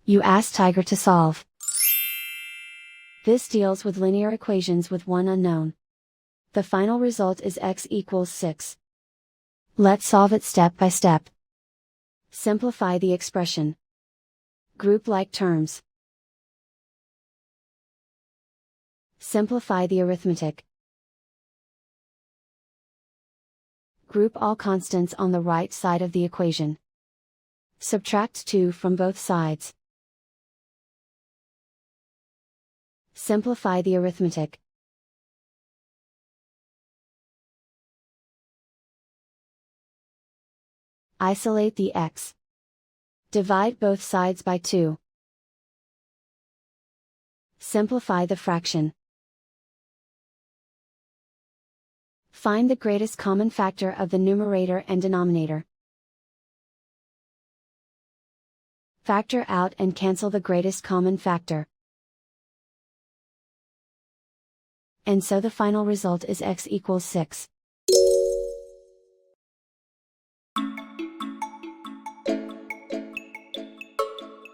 You ask Tiger to solve. This deals with linear equations with one unknown. The final result is x equals 6. Let's solve it step by step. Simplify the expression. Group like terms. Simplify the arithmetic. Group all constants on the right side of the equation. Subtract 2 from both sides. Simplify the arithmetic. Isolate the x. Divide both sides by 2. Simplify the fraction. Find the greatest common factor of the numerator and denominator. Factor out and cancel the greatest common factor. And so the final result is x equals 6.